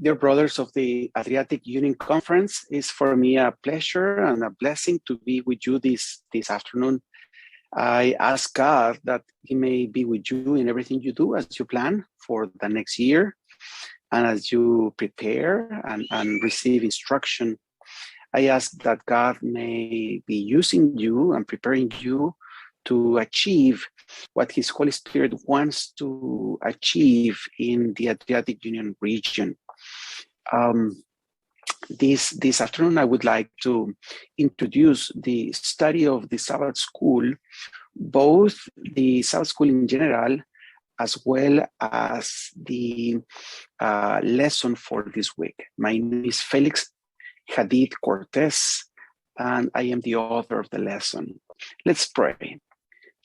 Dear brothers of the Adriatic Union Conference, it's for me a pleasure and a blessing to be with you this afternoon. I ask God that He may be with you in everything you do as you plan for the next year and as you prepare and receive instruction. I ask that God may be using you and preparing you to achieve what His Holy Spirit wants to achieve in the Adriatic Union region. This afternoon, I would like to introduce the study of the Sabbath school, both the Sabbath school in general, as well as the lesson for this week. My name is Felix Cortez, and I am the author of the lesson. Let's pray.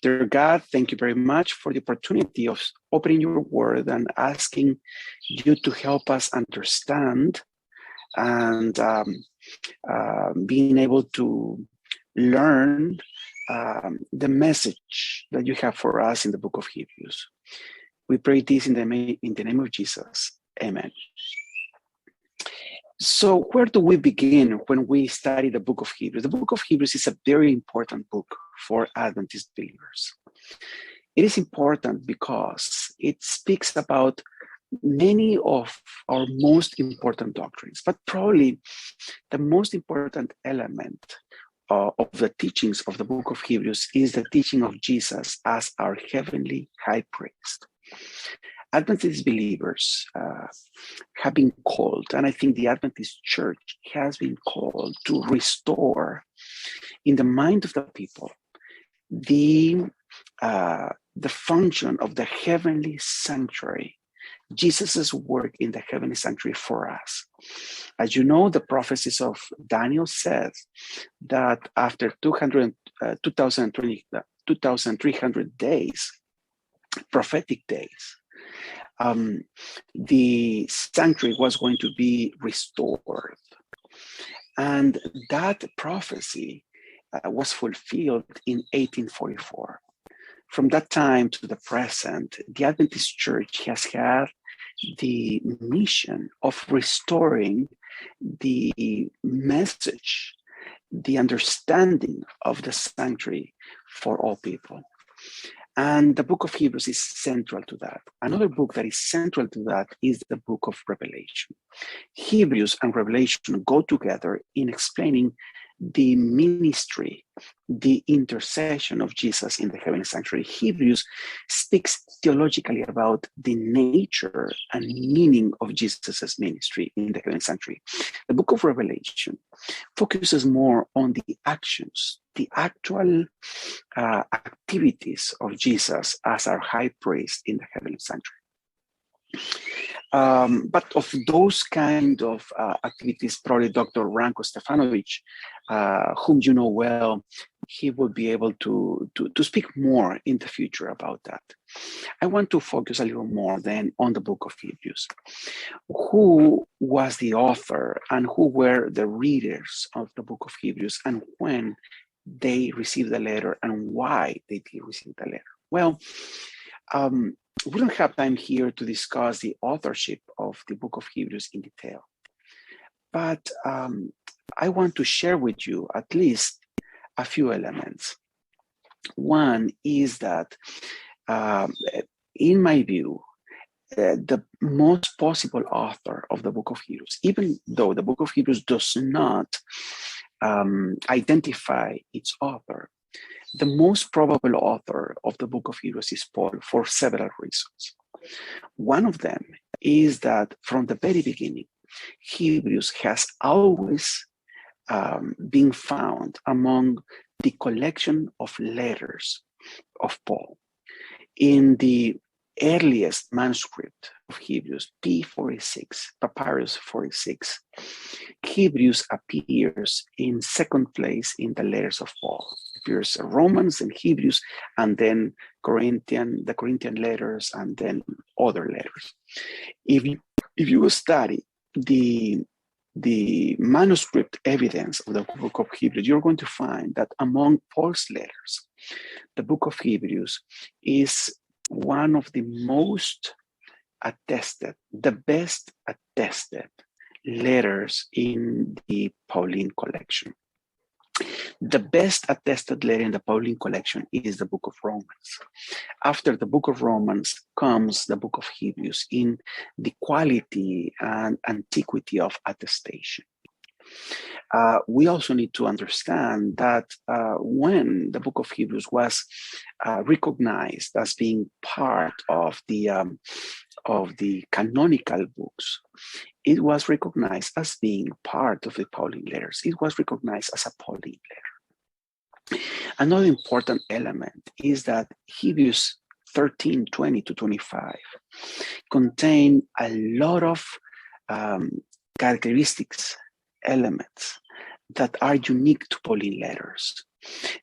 Dear God, thank you very much for the opportunity of opening your word and asking you to help us understand and being able to learn the message that you have for us in the book of Hebrews. We pray this in the name of Jesus. Amen. So where do we begin when we study the book of Hebrews? The book of Hebrews is a very important book for Adventist believers. It is important because it speaks about many of our most important doctrines, but probably the most important element of the teachings of the book of Hebrews is the teaching of Jesus as our heavenly high priest. Adventist believers have been called, and I think the Adventist church has been called to restore in the mind of the people the function of the heavenly sanctuary, Jesus's work in the heavenly sanctuary for us. As you know, the prophecies of Daniel says that after 2,300 days, prophetic days, the sanctuary was going to be restored. And that prophecy was fulfilled in 1844. From that time to the present, the Adventist Church has had the mission of restoring the message, the understanding of the sanctuary for all people. And the book of Hebrews is central to that. Another book that is central to that is the book of Revelation. Hebrews and Revelation go together in explaining the ministry, the intercession of Jesus in the heavenly sanctuary. Hebrews speaks theologically about the nature and meaning of Jesus's ministry in the heavenly sanctuary. The book of Revelation focuses more on the actions, the actual activities of Jesus as our high priest in the heavenly sanctuary. But of those kind of activities, probably Dr. Ranko Stefanovic, whom you know well, he will be able to speak more in the future about that. I want to focus a little more then on the book of Hebrews. Who was the author and who were the readers of the book of Hebrews and when they received the letter and why they did receive the letter? Well, we don't have time here to discuss the authorship of the book of Hebrews in detail, but I want to share with you at least a few elements. One is that, in my view, the most possible author of the book of Hebrews, even though the book of Hebrews does not identify its author, the most probable author of the book of Hebrews is Paul for several reasons. One of them is that from the very beginning, Hebrews has always been found among the collection of letters of Paul. In the earliest manuscript of Hebrews, P46, Papyrus 46, Hebrews appears in second place in the letters of Paul. It appears Romans and Hebrews, and then the Corinthian letters, and then other letters. If you study the manuscript evidence of the book of Hebrews, you're going to find that among Paul's letters, the book of Hebrews is one of the most attested, the best attested letters in the Pauline collection. The best attested letter in the Pauline collection is the book of Romans. After the book of Romans comes the book of Hebrews in the quality and antiquity of attestation. We also need to understand that when the book of Hebrews was recognized as being part of the canonical books, it was recognized as being part of the Pauline letters. It was recognized as a Pauline letter. Another important element is that Hebrews 13, 20 to 25 contain a lot of characteristics, elements that are unique to Pauline letters.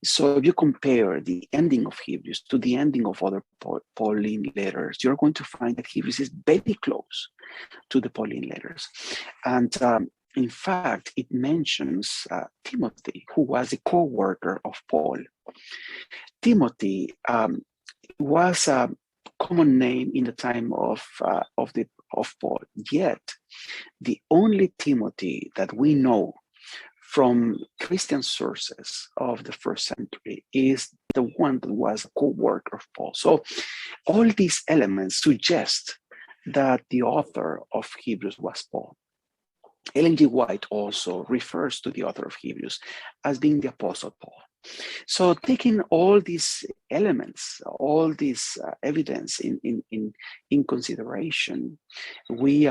So if you compare the ending of Hebrews to the ending of other Pauline letters, you're going to find that Hebrews is very close to the Pauline letters. And in fact, it mentions Timothy, who was a co-worker of Paul. Timothy was a common name in the time of Paul, yet the only Timothy that we know from Christian sources of the first century is the one that was a co-worker of Paul. So all these elements suggest that the author of Hebrews was Paul. Ellen G. White also refers to the author of Hebrews as being the Apostle Paul. So taking all these elements, all this evidence in consideration, we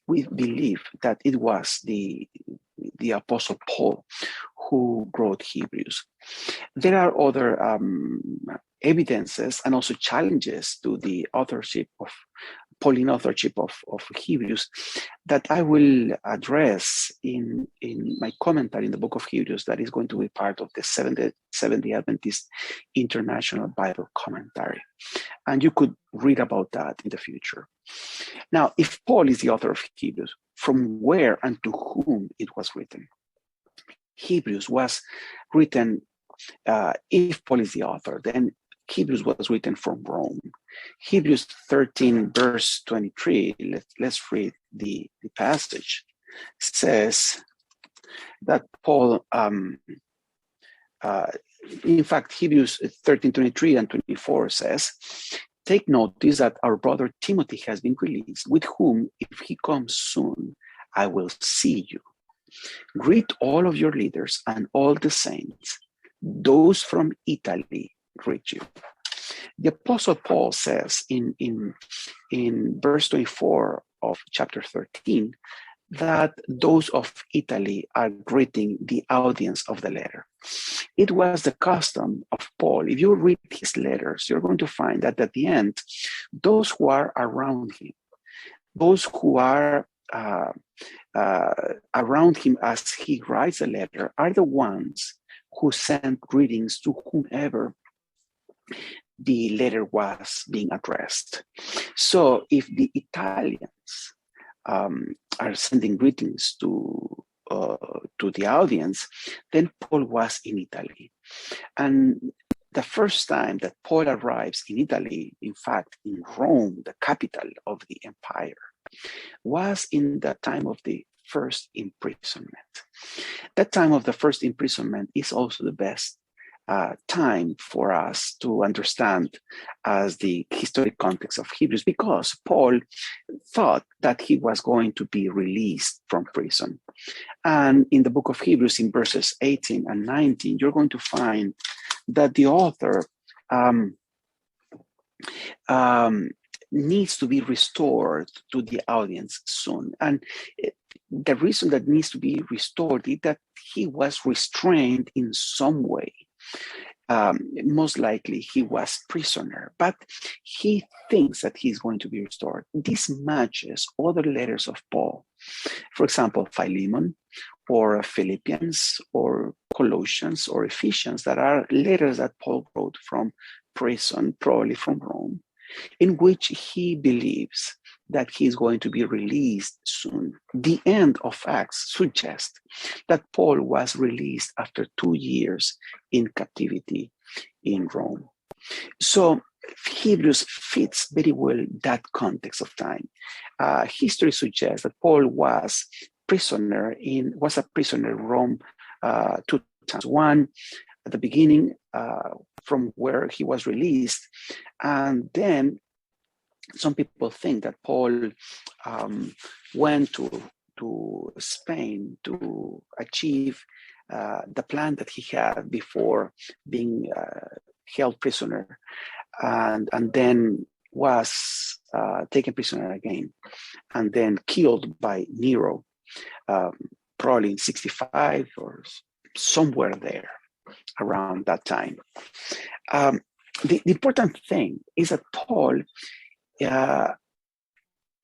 believe that it was the Apostle Paul who wrote Hebrews. There are other evidences and also challenges to the authorship of Pauline authorship of Hebrews that I will address in my commentary in the book of Hebrews that is going to be part of the Seventh-day Adventist International Bible Commentary. And you could read about that in the future. Now, if Paul is the author of Hebrews, from where and to whom it was written? Hebrews was written, if Paul is the author, then Hebrews was written from Rome. Hebrews 13, verse 23, let's read the passage, says that Paul, in fact, Hebrews 13, 23 and 24 says, take notice that our brother Timothy has been released, with whom, if he comes soon, I will see you. Greet all of your leaders and all the saints. Those from Italy greet you. The Apostle Paul says in verse 24 of chapter 13 that those of Italy are greeting the audience of the letter. It was the custom of Paul. If you read his letters, you're going to find that at the end, those who are around him, those who are around him as he writes a letter, are the ones who send greetings to whomever the letter was being addressed. So if the Italians are sending greetings to the audience, then Paul was in Italy. And the first time that Paul arrives in Italy, in fact, in Rome, the capital of the empire, was in the time of the first imprisonment. That time of the first imprisonment is also the best time for us to understand as the historic context of Hebrews, because Paul thought that he was going to be released from prison. And in the book of Hebrews, in verses 18 and 19, you're going to find that the author needs to be restored to the audience soon. And the reason that needs to be restored is that he was restrained in some way. Most likely he was prisoner, but he thinks that he's going to be restored. This matches other letters of Paul. For example, Philemon or Philippians or Colossians or Ephesians, that are letters that Paul wrote from prison, probably from Rome, in which he believes that he is going to be released soon. The end of Acts suggests that Paul was released after 2 years in captivity in Rome. So Hebrews fits very well that context of time. History suggests that Paul was a prisoner in Rome 2 times. One at the beginning, from where he was released, and then some people think that Paul went to Spain to achieve the plan that he had before being held prisoner, and then was taken prisoner again, and then killed by Nero, probably in 65 or somewhere there around that time. The important thing is that Paul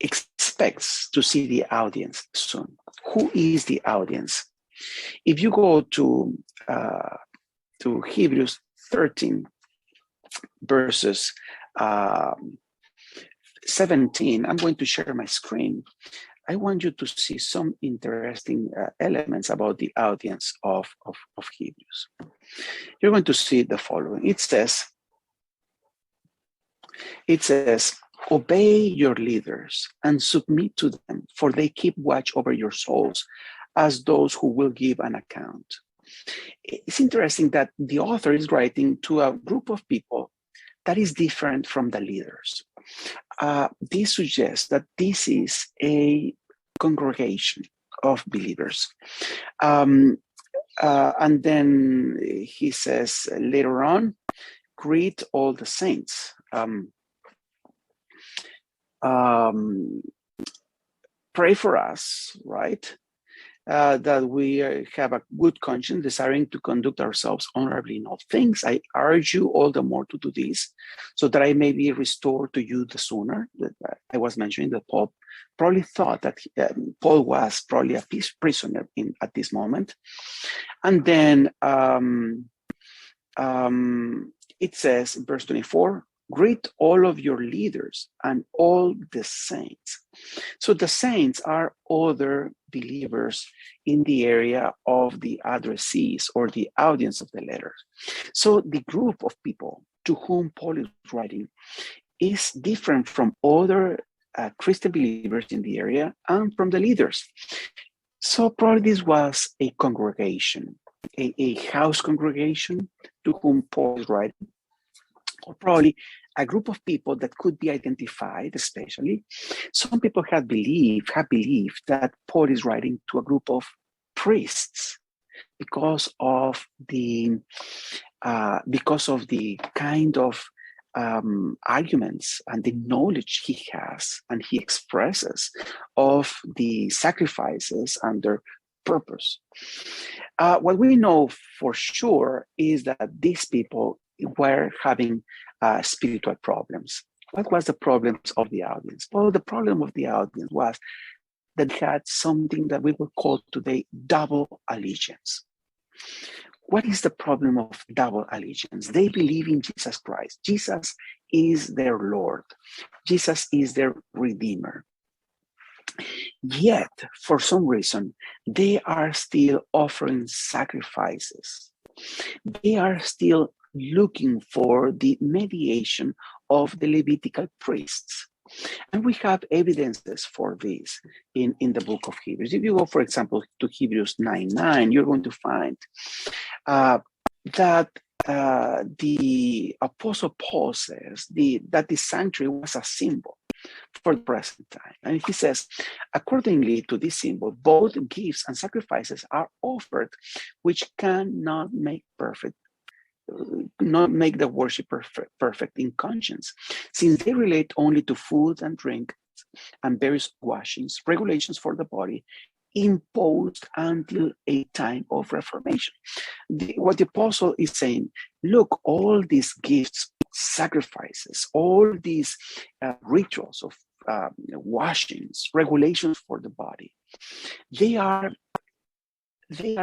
expects to see the audience soon. Who is the audience? If you go to Hebrews 13, verses 17, I'm going to share my screen. I want you to see some interesting elements about the audience of Hebrews. You're going to see the following. It says, obey your leaders and submit to them, for they keep watch over your souls as those who will give an account. It's interesting that the author is writing to a group of people that is different from the leaders. This suggests that this is a congregation of believers. And then he says later on, greet all the saints. Pray for us, right? That we have a good conscience, desiring to conduct ourselves honorably in all things. I urge you all the more to do this, so that I may be restored to you the sooner. I was mentioning that Paul probably thought that Paul was probably a prisoner at this moment. And then it says in verse 24, greet all of your leaders and all the saints. So the saints are other believers in the area of the addressees or the audience of the letter. So the group of people to whom Paul is writing is different from other Christian believers in the area and from the leaders. So probably this was a congregation, a house congregation to whom Paul is writing, or probably a group of people that could be identified, especially. Some people have believed that Paul is writing to a group of priests because of the kind of arguments and the knowledge he has and he expresses of the sacrifices and their purpose. What we know for sure is that these people were having spiritual problems. What was the problems of the audience? Well, the problem of the audience was that they had something that we would call today double allegiance. What is the problem of double allegiance? They believe in Jesus Christ. Jesus is their Lord. Jesus is their Redeemer. Yet, for some reason, they are still offering sacrifices. They are still looking for the mediation of the Levitical priests. And we have evidences for this in the book of Hebrews. If you go, for example, to Hebrews 9:9, you're going to find that the Apostle Paul says that the sanctuary was a symbol for the present time. And he says, accordingly to this symbol, both gifts and sacrifices are offered, which cannot make the worshiper perfect in conscience, since they relate only to food and drink and various washings, regulations for the body, imposed until a time of reformation. What the apostle is saying, look, all these gifts, sacrifices, all these rituals of washings, regulations for the body, they are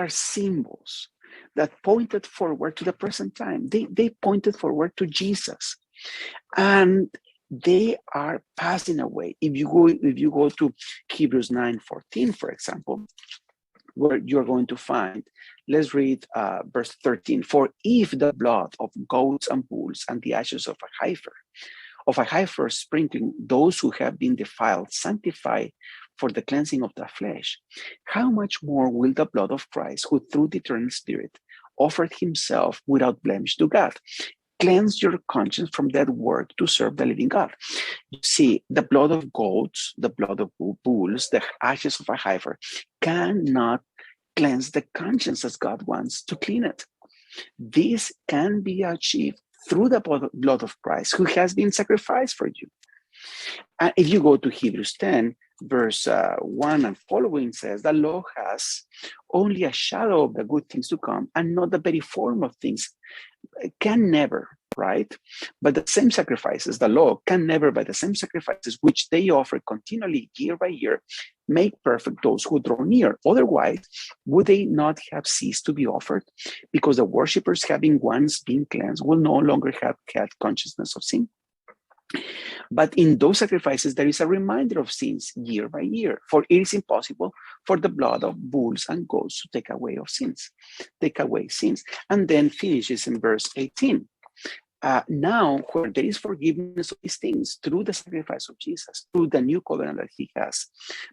symbols that pointed forward to the present time. They pointed forward to Jesus, and they are passing away. If you go to Hebrews 9:14, for example, where you're going to find, let's read verse 13. For if the blood of goats and bulls and the ashes of a heifer sprinkling those who have been defiled sanctify for the cleansing of the flesh, how much more will the blood of Christ, who through the eternal Spirit offered himself without blemish to God, cleanse your conscience from that work to serve the living God? You see, the blood of goats, the blood of bulls, the ashes of a heifer cannot cleanse the conscience as God wants to clean it. This can be achieved through the blood of Christ, who has been sacrificed for you. And if you go to Hebrews 10, verse 1 and following says, the law has only a shadow of the good things to come and not the very form of things. It can never, right? But the same sacrifices, the law can never, by the same sacrifices which they offer continually year by year, make perfect those who draw near. Otherwise, would they not have ceased to be offered? Because the worshippers, having once been cleansed, will no longer have had consciousness of sin. But in those sacrifices, there is a reminder of sins year by year, for it is impossible for the blood of bulls and goats to take away sins. And then finishes in verse 18. Now, where there is forgiveness of these things through the sacrifice of Jesus, through the new covenant that he has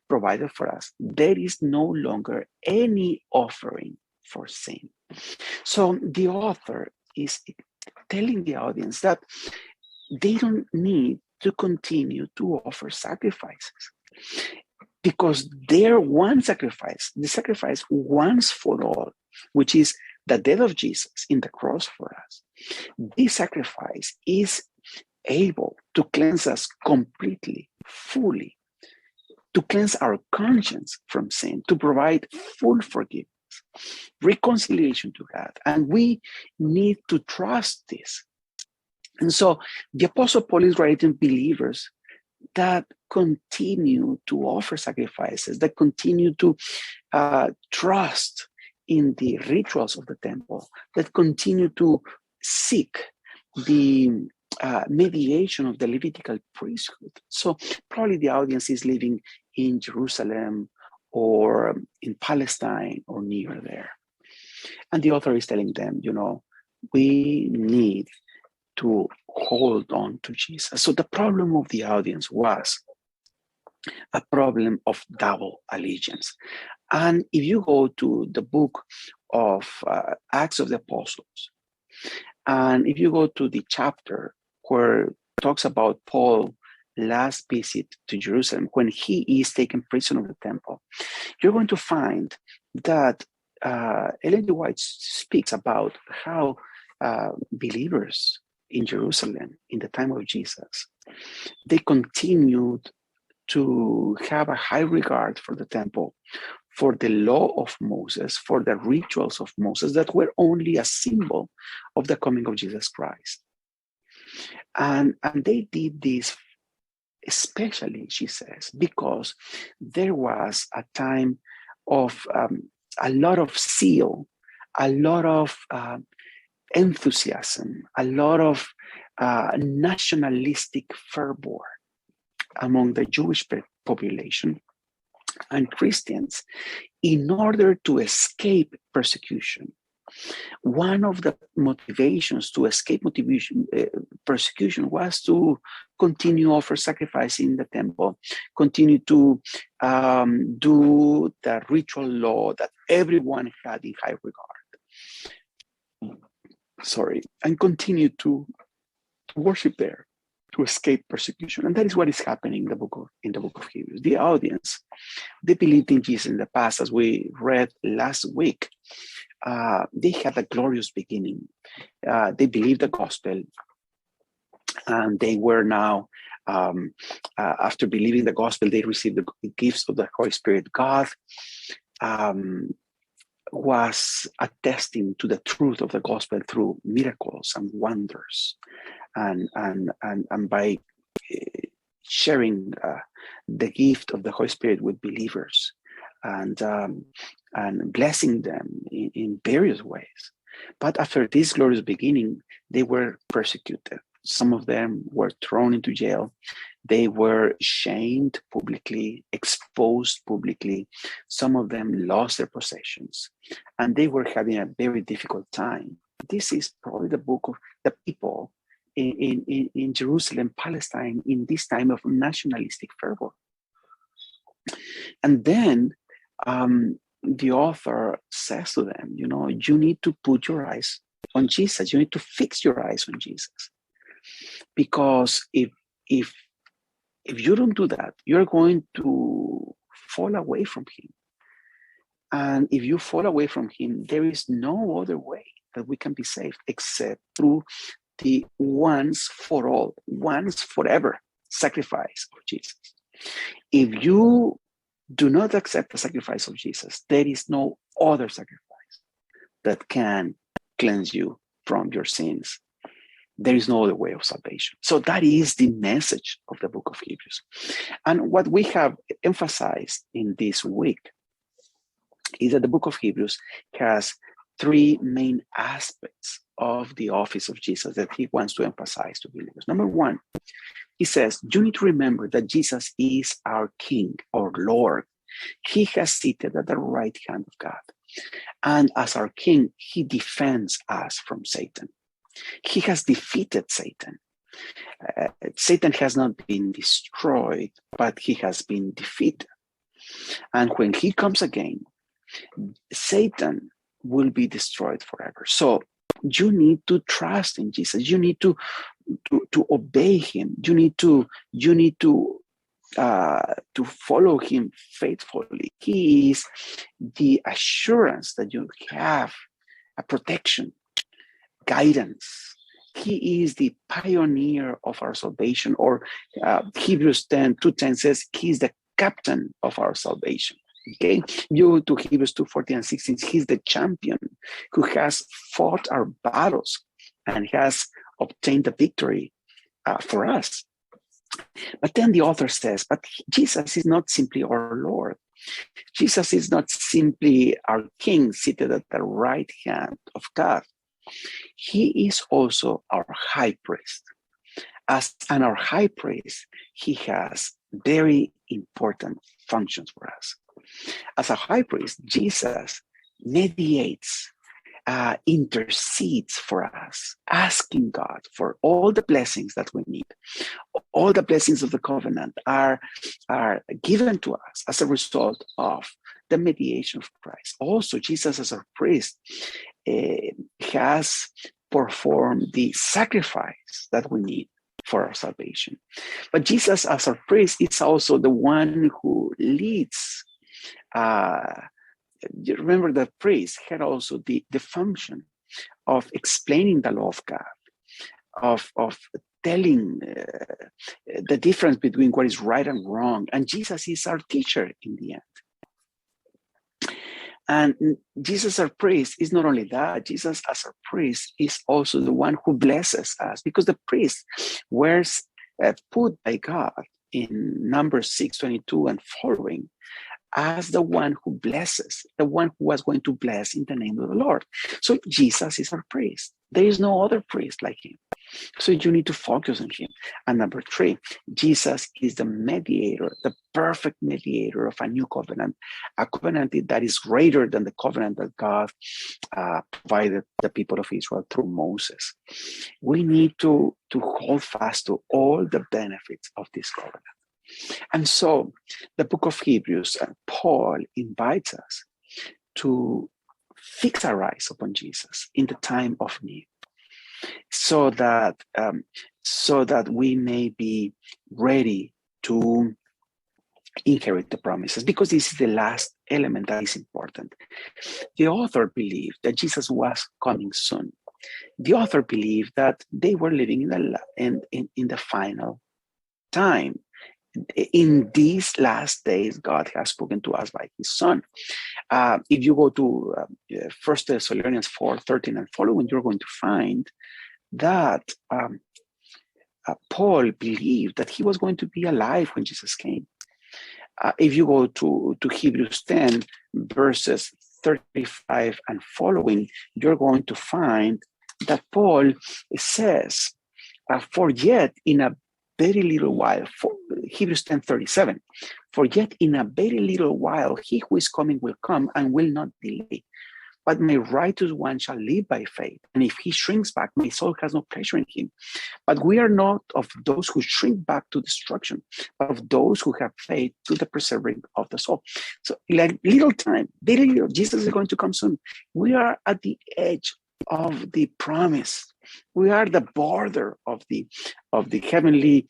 provided for us, there is no longer any offering for sin. So the author is telling the audience that they don't need to continue to offer sacrifices, because their one sacrifice, the sacrifice once for all, which is the death of Jesus in the cross for us, this sacrifice is able to cleanse us completely, fully, to cleanse our conscience from sin, to provide full forgiveness, reconciliation to God. And we need to trust this. And so the Apostle Paul is writing believers that continue to offer sacrifices, that continue to trust in the rituals of the temple, that continue to seek the mediation of the Levitical priesthood. So probably the audience is living in Jerusalem or in Palestine or near there. And the author is telling them, we need to hold on to Jesus. So the problem of the audience was a problem of double allegiance. And if you go to the book of Acts of the Apostles, and if you go to the chapter where it talks about Paul's last visit to Jerusalem, when he is taken prisoner of the temple, you're going to find that Ellen G. White speaks about how believers in Jerusalem in the time of Jesus, they continued to have a high regard for the temple, for the law of Moses, for the rituals of Moses that were only a symbol of the coming of Jesus Christ. And they did this especially, she says, because there was a time of a lot of zeal, a lot of enthusiasm, a lot of nationalistic fervor among the Jewish population and Christians in order to escape persecution. One of the motivations to escape persecution was to continue offer sacrifice in the temple, continue to do the ritual law that everyone had in high regard. And continue to worship there to escape persecution. And that is what is happening in the book of Hebrews. The audience, they believed in Jesus in the past, as we read last week. They had a glorious beginning. They believed the gospel, and they were now, after believing the gospel, they received the gifts of the Holy Spirit. God was attesting to the truth of the gospel through miracles and wonders, and by sharing the gift of the Holy Spirit with believers, and blessing them in various ways. But after this glorious beginning, they were persecuted. Some of them were thrown into jail. They were shamed publicly, exposed publicly. Some of them lost their possessions, and they were having a very difficult time. This is probably the book of the people in Jerusalem, Palestine, in this time of nationalistic fervor. And then the author says to them, you need to put your eyes on Jesus. You need to fix your eyes on Jesus. Because if you don't do that, you're going to fall away from him. And if you fall away from him, there is no other way that we can be saved except through the once for all, once forever sacrifice of Jesus. If you do not accept the sacrifice of Jesus, there is no other sacrifice that can cleanse you from your sins. There is no other way of salvation. So that is the message of the book of Hebrews. And what we have emphasized in this week is that the book of Hebrews has three main aspects of the office of Jesus that he wants to emphasize to believers. Number one, he says, you need to remember that Jesus is our King or Lord. He has seated at the right hand of God. And as our King, he defends us from Satan. He has defeated Satan. Satan has not been destroyed, but he has been defeated. And when he comes again, Satan will be destroyed forever. So you need to trust in Jesus. You need to obey him. You need to follow him faithfully. He is the assurance that you have a protection, guidance. He is the pioneer of our salvation, or Hebrews 10:2-10 says he's the captain of our salvation. Okay, you to Hebrews 2:14 and 16, he's the champion who has fought our battles and has obtained the victory for us. But then the author says, but Jesus is not simply our Lord. Jesus is not simply our King seated at the right hand of God. He is also our high priest. As our high priest, he has very important functions for us. As a high priest, Jesus mediates, intercedes for us, asking God for all the blessings that we need. All the blessings of the covenant are given to us as a result of the mediation of Christ. Also, Jesus as our priest has performed the sacrifice that we need for our salvation. But Jesus as our priest is also the one who leads. You remember the priest had also the function of explaining the law of God, of telling the difference between what is right and wrong. And Jesus is our teacher in the end. And Jesus, our priest, is not only that. Jesus, as our priest, is also the one who blesses us, because the priest was put by God in Numbers 6:22 and following as the one who blesses, the one who was going to bless in the name of the Lord. So Jesus is our priest. There is no other priest like him. So you need to focus on him. And number three, Jesus is the mediator, the perfect mediator of a new covenant, a covenant that is greater than the covenant that God provided the people of Israel through Moses. We need to hold fast to all the benefits of this covenant. And so the book of Hebrews, Paul invites us to fix our eyes upon Jesus in the time of need, so that we may be ready to inherit the promises, because this is the last element that is important. The author believed that Jesus was coming soon. The author believed that they were living in the final time. In these last days, God has spoken to us by his Son. If you go to 1 Thessalonians 4:13 and following, you're going to find that Paul believed that he was going to be alive when Jesus came. If you go to Hebrews 10, verses 35 and following, you're going to find that Paul says, for yet in a very little while, for Hebrews 10:37, for yet in a very little while he who is coming will come and will not delay. But my righteous one shall live by faith. And if he shrinks back, my soul has no pleasure in him. But we are not of those who shrink back to destruction, but of those who have faith to the preserving of the soul. So like little time, very little, Jesus is going to come soon. We are at the edge of the promise. We are the border of the heavenly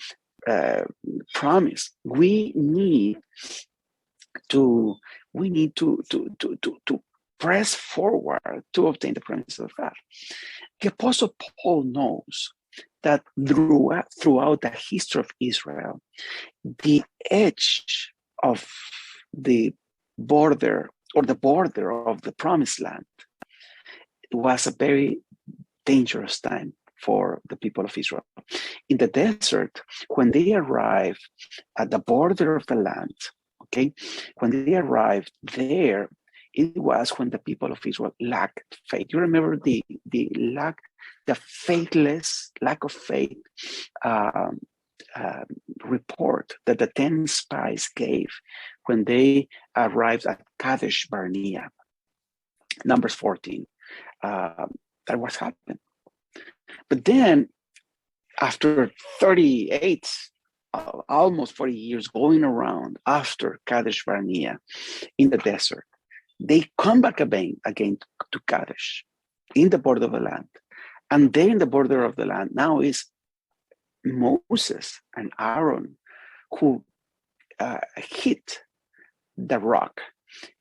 promise. We need to press forward to obtain the promises of God. The Apostle Paul knows that throughout the history of Israel, the edge of the border of the promised land was a very dangerous time for the people of Israel. In the desert, when they arrived at the border of the land, when they arrived there, it was when the people of Israel lacked faith. You remember the lack of faith report that the 10 spies gave when they arrived at Kadesh Barnea, Numbers 14. That was happened. But then, after 38, almost 40 years going around after Kadesh Barnea in the desert, they come back again to Kadesh in the border of the land. And there in the border of the land now is Moses and Aaron who hit the rock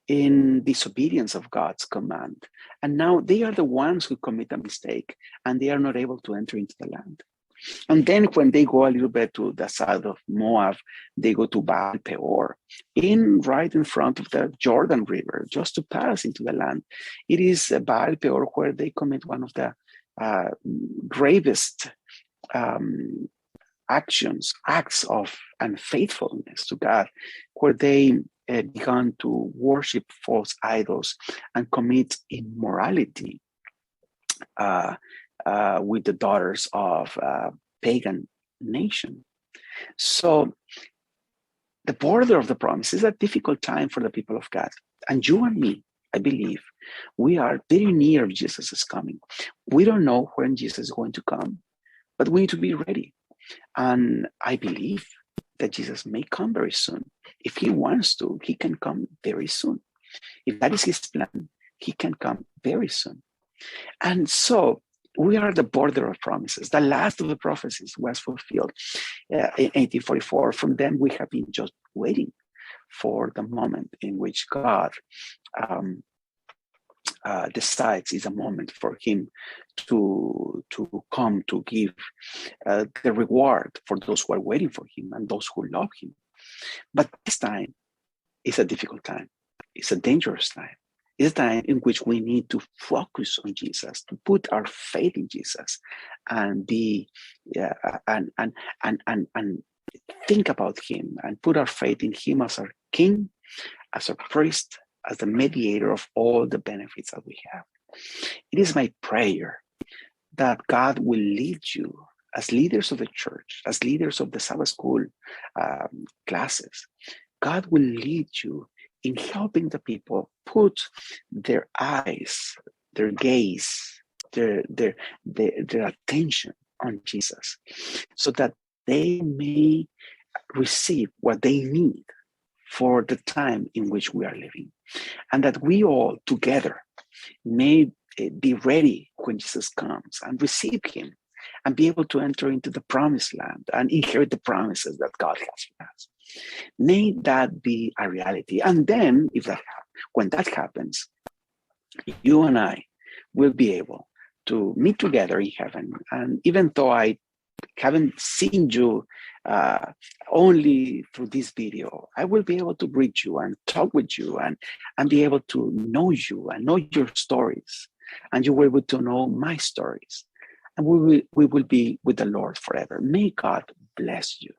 in disobedience of God's command. And now they are the ones who commit a mistake and they are not able to enter into the land. And then when they go a little bit to the side of Moab, they go to Baal Peor, right in front of the Jordan River, just to pass into the land. It is Baal Peor where they commit one of the gravest acts of unfaithfulness to God, where they began to worship false idols and commit immorality with the daughters of pagan nation. So the border of the promise is a difficult time for the people of God. And you and me, I believe, we are very near Jesus' coming. We don't know when Jesus is going to come, but we need to be ready. And I believe that Jesus may come very soon. If he wants to, he can come very soon. If that is his plan, he can come very soon. And so we are the border of promises. The last of the prophecies was fulfilled in 1844. From then, we have been just waiting for the moment in which God decides is a moment for him to come to give the reward for those who are waiting for him and those who love him. But this time is a difficult time. It's a dangerous time. It's a time in which we need to focus on Jesus, to put our faith in Jesus, and be and think about him and put our faith in him as our king, as our priest, as the mediator of all the benefits that we have. It is my prayer that God will lead you as leaders of the church, as leaders of the Sabbath school classes. God will lead you in helping the people put their eyes, their gaze, their attention on Jesus, so that they may receive what they need for the time in which we are living, and that we all together may be ready when Jesus comes and receive him and be able to enter into the promised land and inherit the promises that God has for us. May that be a reality. And then when that happens, you and I will be able to meet together in heaven. And even though I haven't seen you only through this video, I will be able to greet you and talk with you and be able to know you and know your stories. And you will be able to know my stories. And we will be with the Lord forever. May God bless you.